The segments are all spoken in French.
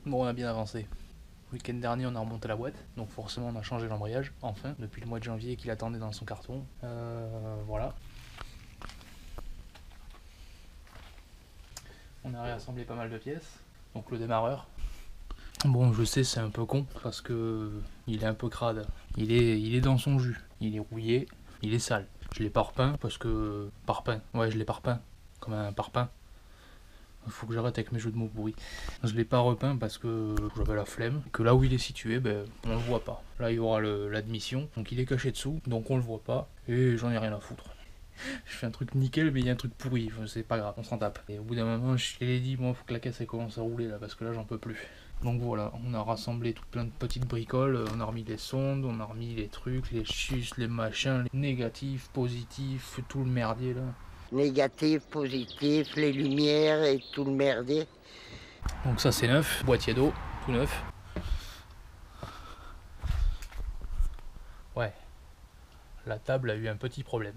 Bon, on a bien avancé. Le week-end dernier, on a remonté la boîte, donc forcément on a changé l'embrayage, enfin, depuis le mois de janvier qu'il attendait dans son carton. Voilà. On a réassemblé pas mal de pièces. Donc le démarreur. Bon, je sais, c'est un peu con, parce que il est un peu crade. Il est dans son jus. Il est rouillé, il est sale. Je l'ai pas repeint, parce que... Parpeint, ouais, je l'ai pas repeint, comme un parpaing. Il faut que j'arrête avec mes jeux de mots pourris. Je l'ai pas repeint parce que j'avais la flemme. Que là où il est situé, ben, on le voit pas. Là, il y aura l'admission, donc il est caché dessous, donc on le voit pas. Et j'en ai rien à foutre. Je fais un truc nickel, mais il y a un truc pourri. Enfin, c'est pas grave, on s'en tape. Et au bout d'un moment, je l'ai dit, moi, faut que la caisse elle commence à rouler là, parce que là, j'en peux plus. Donc voilà, on a rassemblé tout plein de petites bricoles. On a remis les sondes, on a remis les trucs, les chus, les machins, les négatifs, positifs, tout le merdier là. Négatif, positif, les lumières et tout le merdier. Donc ça c'est neuf, boîtier d'eau, tout neuf. Ouais, la table a eu un petit problème.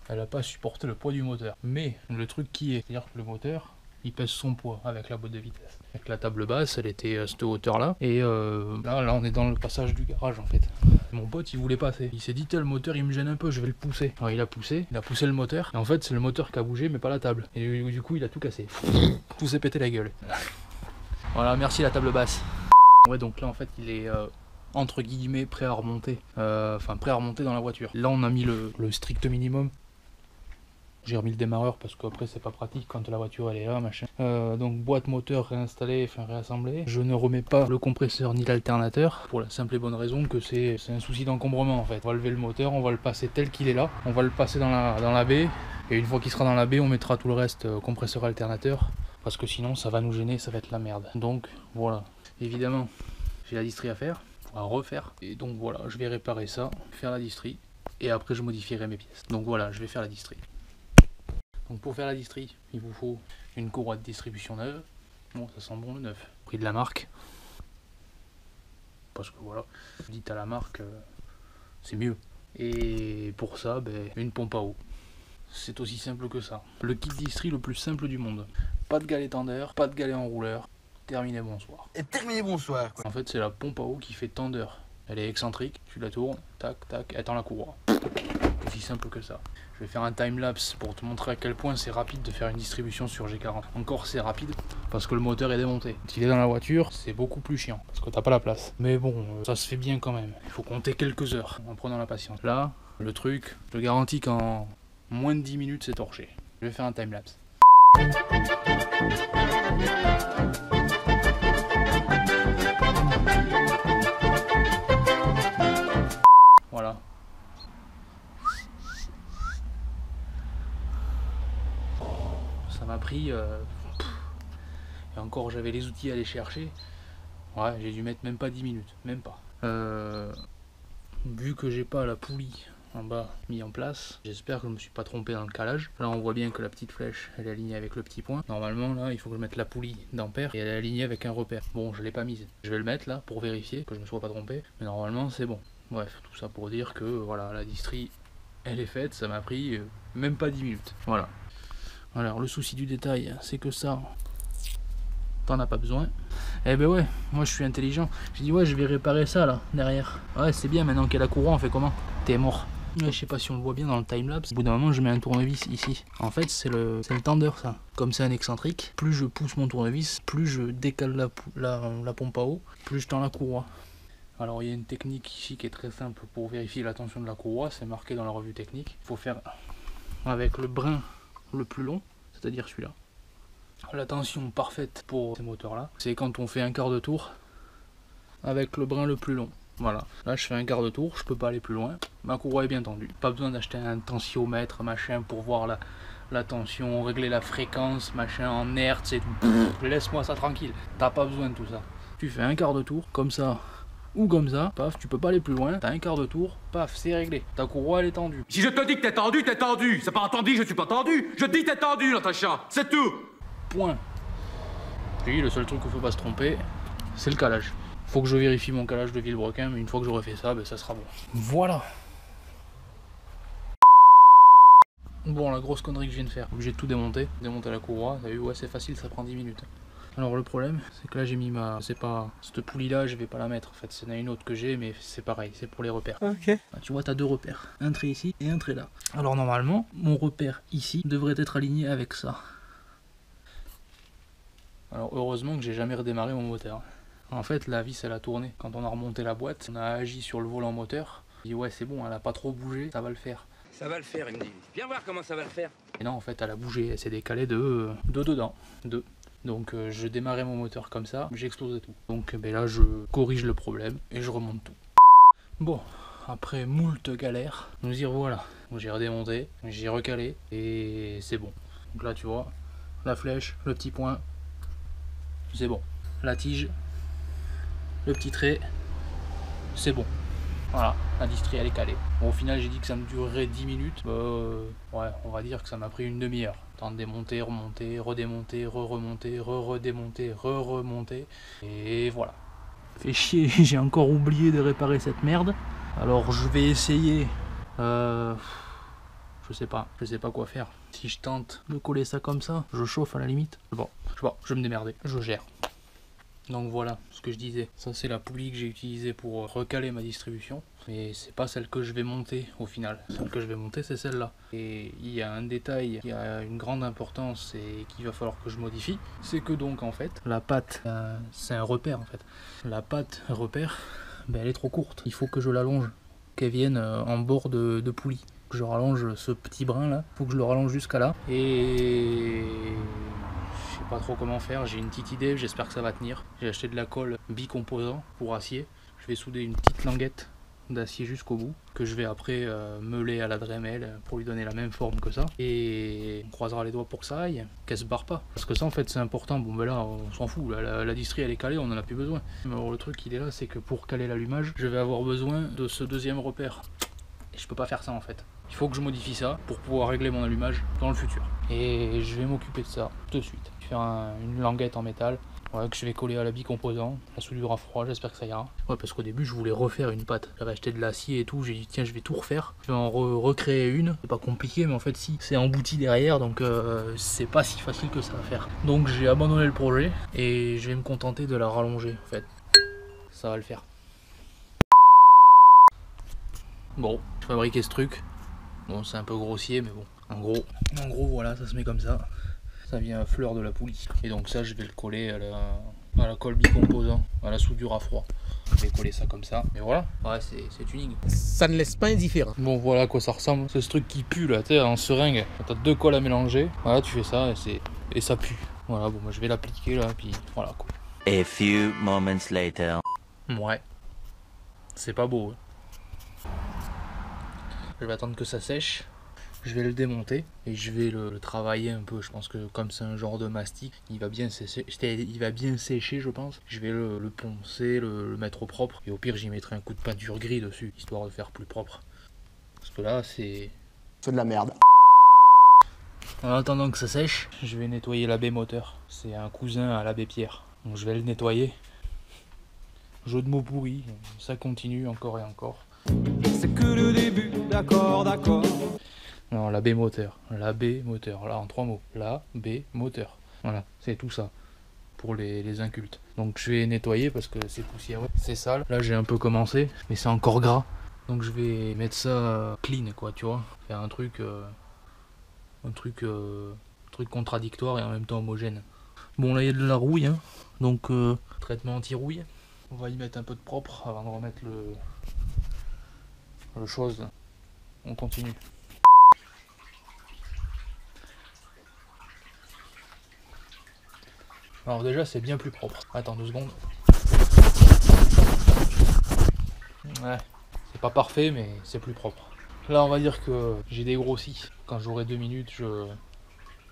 Elle n'a pas supporté le poids du moteur. Mais le truc qui est, c'est-à-dire que le moteur, il pèse son poids avec la boîte de vitesse. Avec la table basse, elle était à cette hauteur-là. Et là, on est dans le passage du garage en fait. Mon pote, il voulait passer. Il s'est dit, le moteur, il me gêne un peu, je vais le pousser. Alors il a poussé le moteur. Et en fait, c'est le moteur qui a bougé, mais pas la table. Et du coup, il a tout cassé. Tout s'est pété la gueule. Voilà, merci la table basse. Ouais, donc là, en fait, il est... entre guillemets prêt à remonter. Enfin, prêt à remonter dans la voiture. Là, on a mis le strict minimum. J'ai remis le démarreur parce qu'après c'est pas pratique quand la voiture elle est là, machin. Donc boîte moteur réinstallée, enfin réassemblée. Je ne remets pas le compresseur ni l'alternateur pour la simple et bonne raison que c'est un souci d'encombrement en fait. On va lever le moteur, on va le passer tel qu'il est là, on va le passer dans la baie. Et une fois qu'il sera dans la baie, on mettra tout le reste compresseur alternateur. Parce que sinon ça va nous gêner, ça va être la merde. Donc voilà. Évidemment, j'ai la distrie à faire, à refaire. Et donc voilà, je vais réparer ça, faire la distrie. Et après je modifierai mes pièces. Donc voilà, je vais faire la distrie. Donc pour faire la distrie, il vous faut une courroie de distribution neuve. Bon, ça sent bon le neuf. Prix de la marque. Parce que voilà, dites à la marque, c'est mieux. Et pour ça, ben, une pompe à eau. C'est aussi simple que ça. Le kit distrie le plus simple du monde. Pas de galet tendeur, pas de galet enrouleur. Terminé, bonsoir. Et terminé, bonsoir quoi. En fait, c'est la pompe à eau qui fait tendeur. Elle est excentrique, tu la tournes, tac, tac, elle tend la courroie. Aussi simple que ça. Je vais faire un timelapse pour te montrer à quel point c'est rapide de faire une distribution sur G40. Encore c'est rapide parce que le moteur est démonté. S'il est dans la voiture, c'est beaucoup plus chiant parce que t'as pas la place. Mais bon, ça se fait bien quand même. Il faut compter quelques heures en prenant la patience. Là, le truc, je te garantis qu'en moins de 10 minutes c'est torché. Je vais faire un timelapse. Voilà. Ça m'a pris... et encore j'avais les outils à aller chercher. Ouais, j'ai dû mettre même pas 10 minutes. Même pas. Vu que j'ai pas la poulie en bas mis en place, j'espère que je me suis pas trompé dans le calage. Là on voit bien que la petite flèche elle est alignée avec le petit point. Normalement là il faut que je mette la poulie d'ampère et elle est alignée avec un repère. Bon, je l'ai pas mise. Je vais le mettre là pour vérifier que je me sois pas trompé. Mais normalement c'est bon. Bref, tout ça pour dire que voilà, la distrie elle est faite. Ça m'a pris même pas 10 minutes. Voilà. Alors le souci du détail, c'est que ça, t'en as pas besoin. Eh ben ouais, moi je suis intelligent. J'ai dit ouais, je vais réparer ça là, derrière. Ouais, c'est bien, maintenant qu'il y a la courroie, on fait comment? T'es mort. Ouais, je sais pas si on le voit bien dans le timelapse. Au bout d'un moment, je mets un tournevis ici. En fait, c'est le tendeur ça. Comme c'est un excentrique, plus je pousse mon tournevis, plus je décale la pompe à eau, plus je tends la courroie. Alors il y a une technique ici qui est très simple pour vérifier la tension de la courroie, c'est marqué dans la revue technique. Il faut faire avec le brin le plus long, c'est-à-dire celui-là. La tension parfaite pour ces moteurs là, c'est quand on fait un quart de tour avec le brin le plus long. Voilà, là je fais un quart de tour, je peux pas aller plus loin, ma courroie est bien tendue. Pas besoin d'acheter un tensiomètre machin pour voir la tension, régler la fréquence machin en hertz et tout. Laisse-moi ça tranquille, t'as pas besoin de tout ça. Tu fais un quart de tour comme ça ou comme ça, paf, tu peux pas aller plus loin, t'as un quart de tour, paf, c'est réglé. Ta courroie elle est tendue. Si je te dis que t'es tendu, t'es tendu. C'est pas entendu, je suis pas tendu. Je dis t'es tendu, Natacha. C'est tout. Point. Puis le seul truc qu'il faut pas se tromper, c'est le calage. Faut que je vérifie mon calage de vilebrequin, mais une fois que j'aurai fait ça, ben, ça sera bon. Voilà. Bon, la grosse connerie que je viens de faire, obligé de tout démonter. Démonter la courroie, t'as vu, ouais c'est facile, ça prend 10 minutes. Alors le problème, c'est que là j'ai mis c'est pas... Cette poulie là, je vais pas la mettre en fait. C'est une autre que j'ai, mais c'est pareil, c'est pour les repères. Ok. Là, tu vois, t'as 2 repères. Un trait ici et un trait là. Alors normalement, mon repère ici devrait être aligné avec ça. Alors heureusement que j'ai jamais redémarré mon moteur. En fait, la vis elle a tourné. Quand on a remonté la boîte, on a agi sur le volant moteur. Je dis ouais c'est bon, elle a pas trop bougé, ça va le faire. Ça va le faire, il me dit. Viens voir comment ça va le faire. Et non, en fait, elle a bougé, elle s'est décalée de dedans. Donc je démarrais mon moteur comme ça, j'explosais tout. Donc ben là, je corrige le problème et je remonte tout. Bon, après moult galères, nous y revoilà. J'ai redémonté, j'ai recalé et c'est bon. Donc là, tu vois, la flèche, le petit point, c'est bon. La tige, le petit trait, c'est bon. Voilà, la distrie elle est calée. Bon, au final j'ai dit que ça me durerait 10 minutes. Ouais, on va dire que ça m'a pris une demi-heure. Temps de démonter, remonter, redémonter, re-remonter, re-redémonter, re-remonter. Et voilà. Fait chier, j'ai encore oublié de réparer cette merde. Alors je vais essayer. Je sais pas quoi faire. Si je tente de coller ça comme ça, je chauffe à la limite. Bon, je vais me démerder, je gère. Donc voilà ce que je disais, ça c'est la poulie que j'ai utilisée pour recaler ma distribution, mais c'est pas celle que je vais monter au final. Celle que je vais monter c'est celle-là. Et il y a un détail qui a une grande importance et qu'il va falloir que je modifie, c'est que donc en fait la patte, c'est un repère en fait. La patte repère, ben, elle est trop courte, il faut que je l'allonge, qu'elle vienne en bord de poulie. Que je rallonge ce petit brin là, faut que je le rallonge jusqu'à là et... pas trop comment faire, j'ai une petite idée, j'espère que ça va tenir. J'ai acheté de la colle bicomposant pour acier. Je vais souder une petite languette d'acier jusqu'au bout, que je vais après meuler à la Dremel pour lui donner la même forme que ça. Et on croisera les doigts pour que ça aille, qu'elle se barre pas. Parce que ça en fait c'est important, bon ben là on s'en fout, la distrie elle est calée, on en a plus besoin. Mais alors le truc il est là, c'est que pour caler l'allumage, je vais avoir besoin de ce deuxième repère. Et je peux pas faire ça en fait. Il faut que je modifie ça pour pouvoir régler mon allumage dans le futur. Et je vais m'occuper de ça tout de suite. Je vais faire une languette en métal que je vais coller à la bicomposant. La soudure à froid, j'espère que ça ira. Ouais, parce qu'au début je voulais refaire une patte. J'avais acheté de l'acier et tout, j'ai dit tiens je vais tout refaire. Je vais en recréer une. C'est pas compliqué mais en fait si, c'est embouti derrière donc c'est pas si facile que ça à faire. Donc j'ai abandonné le projet et je vais me contenter de la rallonger en fait. Ça va le faire. Bon, je fabriquais ce truc. Bon, c'est un peu grossier, mais bon. En gros, voilà, ça se met comme ça. Ça vient à fleur de la poulie. Et donc ça, je vais le coller à la colle bicomposant, à la soudure à froid. Je vais coller ça comme ça. Et voilà, ouais, c'est tuning. Ça ne laisse pas indifférent. Bon, voilà à quoi ça ressemble. C'est ce truc qui pue là, tu sais, en seringue. T'as 2 colles à mélanger. Voilà, tu fais ça et ça pue. Voilà, bon, moi je vais l'appliquer là, puis voilà quoi. A few moments later. Ouais. C'est pas beau. Hein. Je vais attendre que ça sèche, je vais le démonter et je vais le travailler un peu. Je pense que comme c'est un genre de mastic, il va bien sécher, je pense. Je vais le poncer, le mettre au propre et au pire j'y mettrai un coup de peinture gris dessus, histoire de faire plus propre. Parce que là c'est de la merde. En attendant que ça sèche, je vais nettoyer la baie moteur. C'est un cousin à la baie Pierre. Donc je vais le nettoyer. Jeu de mots pourris, ça continue encore et encore. C'est que le début, d'accord. Non, la baie moteur, là en 3 mots, la baie moteur. Voilà, c'est tout ça pour les incultes. Donc je vais nettoyer parce que c'est poussiéreux, c'est sale. Là j'ai un peu commencé, mais c'est encore gras. Donc je vais mettre ça clean quoi, tu vois. Faire un truc contradictoire et en même temps homogène. Bon là il y a de la rouille, hein. Donc traitement anti-rouille. On va y mettre un peu de propre avant de remettre le chose. On continue. Alors déjà c'est bien plus propre. Attends 2 secondes. Ouais, c'est pas parfait mais c'est plus propre. Là on va dire que j'ai dégrossi. Quand j'aurai 2 minutes,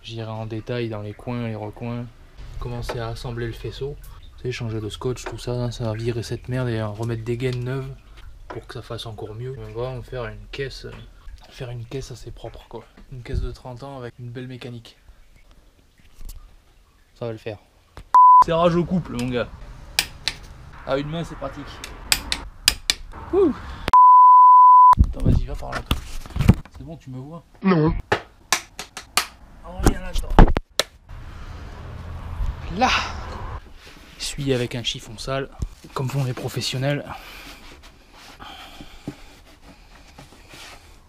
j'irai en détail dans les coins, les recoins, commencer à assembler le faisceau. Tu sais, changer de scotch, tout ça, ça va virer cette merde et remettre des gaines neuves pour que ça fasse encore mieux. On va vraiment faire une caisse assez propre quoi. Une caisse de 30 ans avec une belle mécanique. Ça va le faire. Serrage au couple mon gars. À une main c'est pratique. Ouh. Attends vas-y va par là toi. C'est bon tu me vois? Non. On revient là-dedans. Là. essuyer avec un chiffon sale, comme font les professionnels.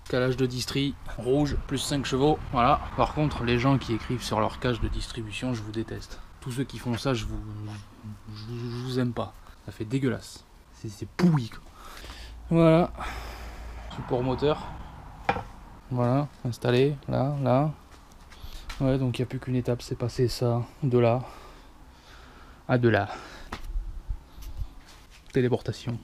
Calage de distri, rouge, plus 5 chevaux, voilà. Par contre, les gens qui écrivent sur leur cage de distribution, je vous déteste. Tous ceux qui font ça, je vous aime pas. Ça fait dégueulasse. C'est pourri, quoi. Voilà. Support moteur. Voilà, installé, là. Ouais, donc il n'y a plus qu'une étape, c'est passer ça de là à de là. Téléportation.